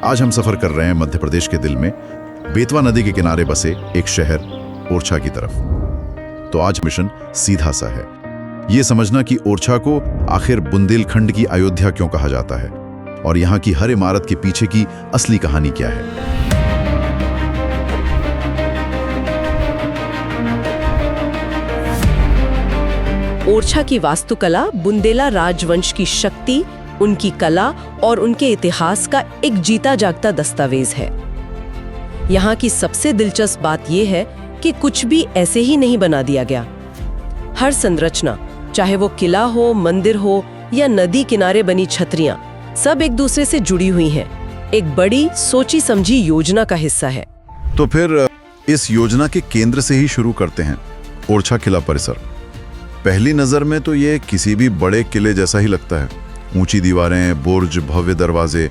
आज हम सफर कर रहे हैं मध्य प्रदेश के दिल में, बेतवा नदी के किनारे बसे एक शहर ओरछा की तरफ। तो आज मिशन सीधा सा है, ये समझना कि ओरछा को आखिर बुंदेलखंड की अयोध्या क्यों कहा जाता है और यहाँ की हर इमारत के पीछे की असली कहानी क्या है। ओरछा की वास्तुकला बुंदेला राजवंश की शक्ति, उनकी कला और उनके इतिहास का एक जीता जागता दस्तावेज है। यहाँ की सबसे दिलचस्प बात यह है कि कुछ भी ऐसे ही नहीं बना दिया गया। हर संरचना, चाहे वो किला हो, मंदिर हो या नदी किनारे बनी छतरियां, सब एक दूसरे से जुड़ी हुई हैं। एक बड़ी सोची समझी योजना का हिस्सा है। तो फिर इस योजना के केंद्र से ही शुरू करते हैं, ओरछा किला परिसर। पहली नजर में तो ये किसी भी बड़े किले जैसा ही लगता है। ऊंची दीवारें, बुर्ज, भव्य दरवाजे,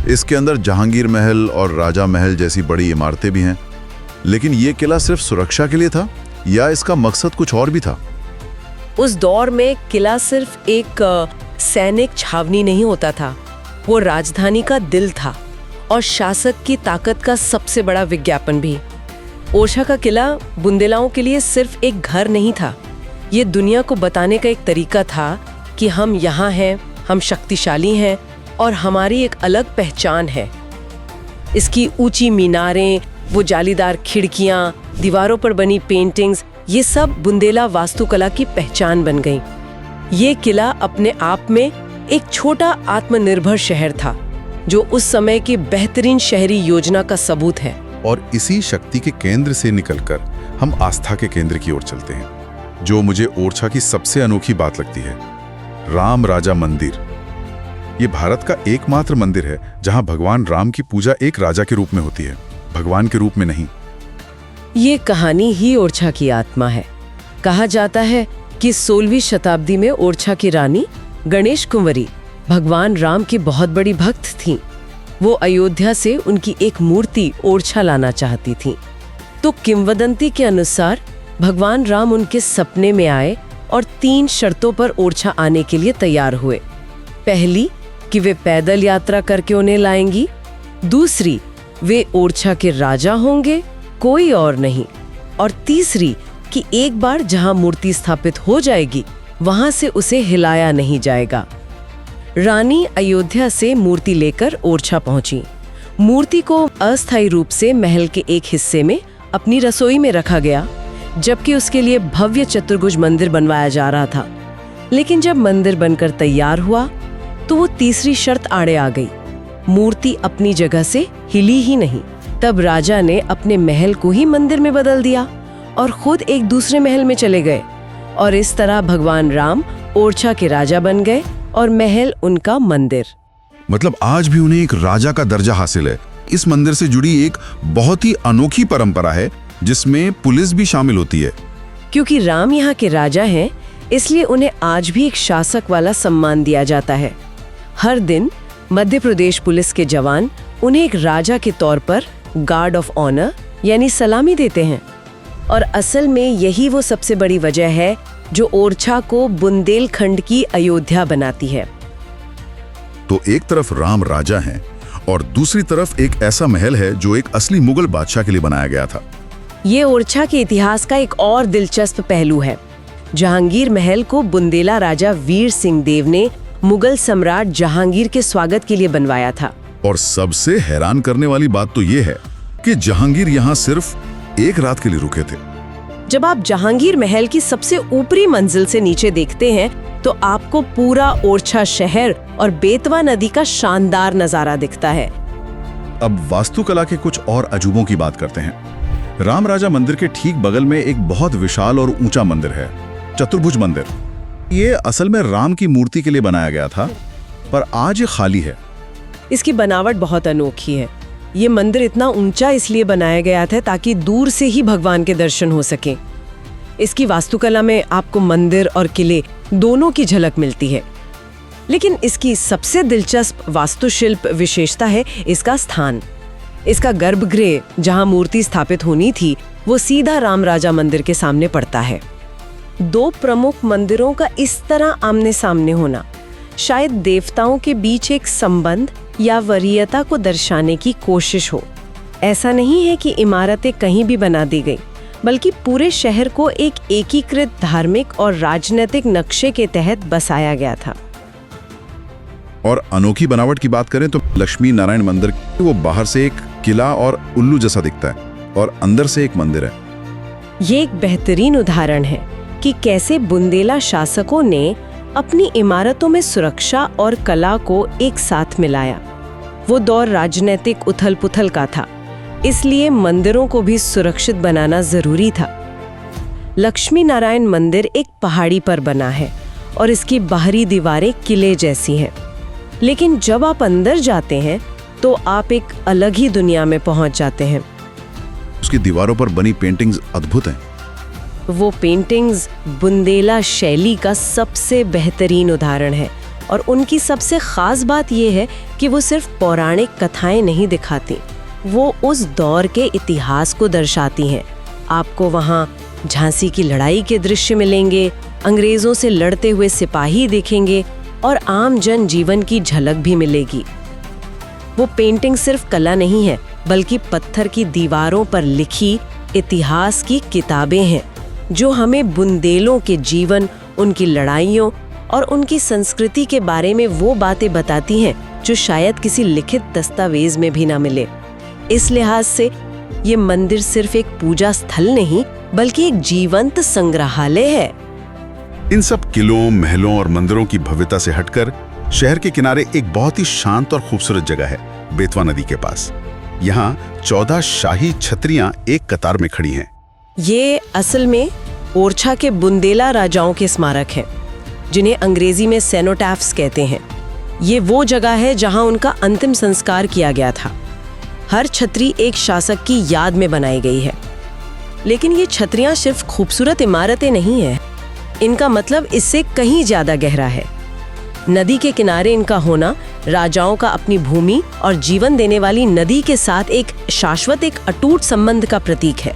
इसके अंदर जहांगीर महल और राजा महल जैसी बड़ी इमारतें भी हैं। लेकिन ये किला सिर्फ सुरक्षा के लिए था या इसका मकसद कुछ और भी था? उस दौर में किला सिर्फ एक सैनिक छावनी नहीं होता था, वो राजधानी का दिल था और शासक की ताकत का सबसे बड़ा विज्ञापन भी। ओरछा का किला बुंदेलाओं के लिए सिर्फ एक घर नहीं था, ये दुनिया को बताने का एक तरीका था कि हम यहाँ हैं, हम शक्तिशाली हैं और हमारी एक अलग पहचान है। इसकी ऊंची मीनारें, वो जालीदार खिड़कियाँ, दीवारों पर बनी पेंटिंग्स, ये सब बुंदेला वास्तुकला की पहचान बन गईं। ये किला अपने आप में एक छोटा आत्मनिर्भर शहर था, जो उस समय की बेहतरीन शहरी योजना का सबूत है। और इसी शक्ति के केंद्र से निकलकर हम आस्था के केंद्र की ओर चलते हैं, जो मुझे ओरछा की सबसे अनोखी बात लगती है, राम राजा मंदिर। ये भारत का एकमात्र मंदिर है जहां भगवान राम की पूजा एक राजा के रूप में होती है, भगवान के रूप में नहीं। ये कहानी ही ओरछा की आत्मा है। कहा जाता है कि 16वीं शताब्दी में ओरछा की रानी गणेश कुंवरी भगवान राम की बहुत बड़ी भक्त थीं। वो अयोध्या से उनकी एक मूर्ति ओरछा लाना चाहती थीं। तो किंवदंती के अनुसार भगवान राम उनके सपने में आए और 3 शर्तों पर ओरछा आने के लिए तैयार हुए। पहली, कि वे पैदल यात्रा करके उन्हें लाएंगी। दूसरी, वे ओरछा के राजा होंगे, कोई और नहीं। और तीसरी, कि एक बार जहां मूर्ति स्थापित हो जाएगी, वहां से उसे हिलाया नहीं जाएगा। रानी अयोध्या से मूर्ति लेकर ओरछा पहुंची। मूर्ति को अस्थायी रूप से महल के एक हिस्से में अपनी रसोई में रखा गया, जबकि उसके लिए भव्य चतुर्भुज मंदिर बनवाया जा रहा था। लेकिन जब मंदिर बनकर तैयार हुआ तो वो तीसरी शर्त आड़े आ गई। मूर्ति अपनी जगह से हिली ही नहीं। तब राजा ने अपने महल को ही मंदिर में बदल दिया और खुद एक दूसरे महल में चले गए। और इस तरह भगवान राम ओरछा के राजा बन गए और महल उनका मंदिर। मतलब आज भी उन्हें एक राजा का दर्जा हासिल है। इस मंदिर से जुड़ी एक बहुत ही अनोखी परंपरा है, जिसमें पुलिस भी शामिल होती है। क्योंकि राम यहाँ के राजा हैं, इसलिए उन्हें आज भी एक शासक वाला सम्मान दिया जाता है। हर दिन मध्य प्रदेश पुलिस के जवान उन्हें एक राजा के तौर पर गार्ड ऑफ ऑनर यानी सलामी देते हैं। और असल में यही वो सबसे बड़ी वजह है जो ओरछा को बुंदेलखंड की अयोध्या बनाती है। तो एक तरफ राम राजा हैं और दूसरी तरफ एक ऐसा महल है जो एक असली मुगल बादशाह के लिए बनाया गया था। ये ओरछा के इतिहास का एक और दिलचस्प पहलू है। जहांगीर महल को बुंदेला राजा वीर सिंह देव ने मुगल सम्राट जहांगीर के स्वागत के लिए बनवाया था। और सबसे हैरान करने वाली बात तो ये है कि जहांगीर यहाँ सिर्फ एक रात के लिए रुके थे। जब आप जहांगीर महल की सबसे ऊपरी मंजिल से नीचे देखते हैं तो आपको पूरा ओरछा शहर और बेतवा नदी का शानदार नजारा दिखता है। अब वास्तुकला के कुछ और अजूबों की बात करते हैं। राम राजा मंदिर के ठीक बगल में एक बहुत विशाल और ऊंचा मंदिर है, चतुर्भुज मंदिर। ये असल में राम की मूर्ति के लिए बनाया गया था, पर आज ये खाली है। इसकी बनावट बहुत अनोखी है। ये मंदिर इतना ऊंचा इसलिए बनाया गया था ताकि दूर से ही भगवान के दर्शन हो सके। इसकी वास्तुकला में आपको मंदिर और किले दोनों की झलक मिलती है। लेकिन इसकी सबसे दिलचस्प वास्तुशिल्प विशेषता है इसका स्थान। इसका गर्भगृह जहां मूर्ति स्थापित होनी थी, वो सीधा राम राजा मंदिर के सामने पड़ता है। 2 प्रमुख मंदिरों का इस तरह आमने सामने होना शायद देवताओं के बीच एक संबंध या वरीयता को दर्शाने की कोशिश हो। ऐसा नहीं है कि इमारतें कहीं भी बना दी गई, बल्कि पूरे शहर को एक एकीकृत धार्मिक और राजनीतिक नक्शे के तहत बसाया गया था। और अनोखी बनावट की बात करें तो लक्ष्मी नारायण मंदिर, वो बाहर से एक किला और उल्लू जैसा दिखता है और अंदर से एक मंदिर है। ये एक बेहतरीन उदाहरण है कि कैसे बुंदेला शासकों ने अपनी इमारतों में सुरक्षा और कला को एक साथ मिलाया। वो दौर राजनीतिक उथल-पुथल का था, इसलिए मंदिरों को भी सुरक्षित बनाना जरूरी था। लक्ष्मी नारायण मंदिर एक पहाड़ी पर बना है और इसकी बाहरी दीवारें किले जैसी हैं। लेकिन जब आप अंदर जाते हैं तो आप एक अलग ही दुनिया में पहुंच जाते हैं। उसकी दीवारों पर बनी पेंटिंग्स अद्भुत हैं। वो पेंटिंग्स बुंदेला शैली का सबसे बेहतरीन उदाहरण है और उनकी सबसे खास बात यह है कि वो सिर्फ पौराणिक कथाएं नहीं दिखाती, वो उस दौर के इतिहास को दर्शाती हैं। आपको वहाँ झांसी की लड़ाई के दृश्य मिलेंगे, अंग्रेजों से लड़ते हुए सिपाही दिखेंगे और आम जन जीवन की झलक भी मिलेगी। वो पेंटिंग सिर्फ कला नहीं है, बल्कि पत्थर की दीवारों पर लिखी इतिहास की किताबें हैं, जो हमें बुंदेलों के जीवन, उनकी लड़ाइयों और उनकी संस्कृति के बारे में वो बातें बताती हैं जो शायद किसी लिखित दस्तावेज में भी ना मिले। इस लिहाज से ये मंदिर सिर्फ एक पूजा स्थल नहीं, बल्कि एक जीवंत संग्रहालय है। इन सब किलों, महलों और मंदिरों की भव्यता से हटकर शहर के किनारे एक बहुत ही शांत और खूबसूरत जगह है, बेतवा नदी के पास। यहाँ 14 शाही छतरियां एक कतार में खड़ी हैं। ये असल में ओरछा के बुंदेला राजाओं के स्मारक हैं, जिन्हें अंग्रेजी में सेनोटैफ्स कहते हैं। ये वो जगह है जहां उनका अंतिम संस्कार किया गया था। हर छतरी एक शासक की याद में बनाई गई है। लेकिन ये छतरियां सिर्फ खूबसूरत इमारतें नहीं हैं, इनका मतलब इससे कहीं ज्यादा गहरा है। नदी के किनारे इनका होना राजाओं का अपनी भूमि और जीवन देने वाली नदी के साथ एक शाश्वत, एक अटूट संबंध का प्रतीक है।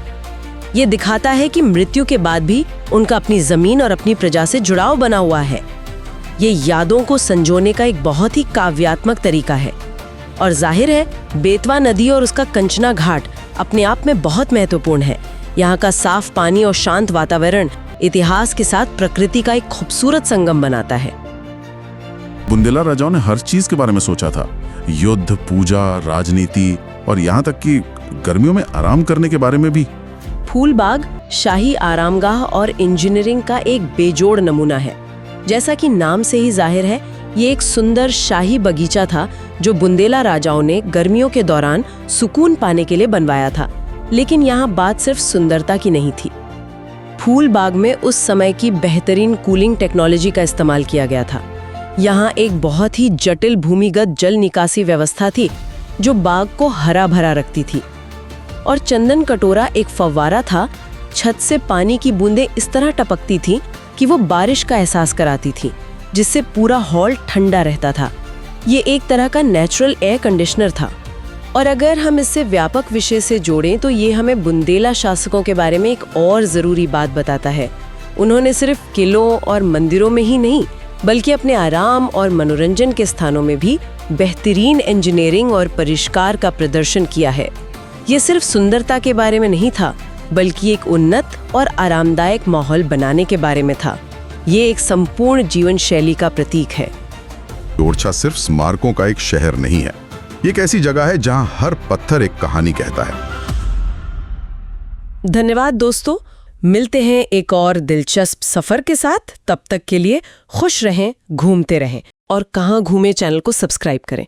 ये दिखाता है कि मृत्यु के बाद भी उनका अपनी जमीन और अपनी प्रजा से जुड़ाव बना हुआ है। ये यादों को संजोने का एक बहुत ही काव्यात्मक तरीका है। और जाहिर है, बेतवा नदी और उसका कंचना घाट अपने आप में बहुत महत्वपूर्ण है। यहाँ का साफ पानी और शांत वातावरण इतिहास के साथ प्रकृति का एक खूबसूरत संगम बनाता है। बुंदेला राजाओं ने हर चीज के बारे में सोचा था, युद्ध, पूजा, राजनीति और यहाँ तक कि गर्मियों में आराम करने के बारे में भी। फूलबाग शाही आरामगाह और इंजीनियरिंग का एक बेजोड़ नमूना है। जैसा कि नाम से ही जाहिर है, ये एक सुंदर शाही बगीचा था जो बुंदेला राजाओं ने गर्मियों के दौरान सुकून पाने के लिए बनवाया था। लेकिन यहाँ बात सिर्फ सुंदरता की नहीं थी। फूलबाग में उस समय की बेहतरीन कूलिंग टेक्नोलॉजी का इस्तेमाल किया गया था। यहाँ एक बहुत ही जटिल भूमिगत जल निकासी व्यवस्था थी जो बाग को हरा भरा रखती थी। और चंदन कटोरा एक फव्वारा था। छत से पानी की बूंदें इस तरह टपकती थी कि वो बारिश का एहसास कराती थी, जिससे पूरा हॉल ठंडा रहता था। ये एक तरह का नेचुरल एयर कंडीशनर था। और अगर हम इससे व्यापक विषय से जोड़ें तो ये हमें बुंदेला शासकों के बारे में एक और ज़रूरी बात बताता है। उन्होंने सिर्फ किलों और मंदिरों में ही नहीं, बल्कि अपने आराम और मनोरंजन के स्थानों में भी बेहतरीन इंजीनियरिंग और परिष्कार का प्रदर्शन किया है। ये सिर्फ सुंदरता के बारे में नहीं था, बल्कि एक उन्नत और आरामदायक माहौल बनाने के बारे में था। ये एक संपूर्ण जीवन शैली का प्रतीक है। ओरछा सिर्फ स्मारकों का एक शहर नहीं है, ये एक ऐसी जगह है जहां हर पत्थर एक कहानी कहता है। धन्यवाद दोस्तों, मिलते हैं एक और दिलचस्प सफर के साथ। तब तक के लिए खुश रहें, घूमते रहें और कहाँ घूमे चैनल को सब्सक्राइब करें।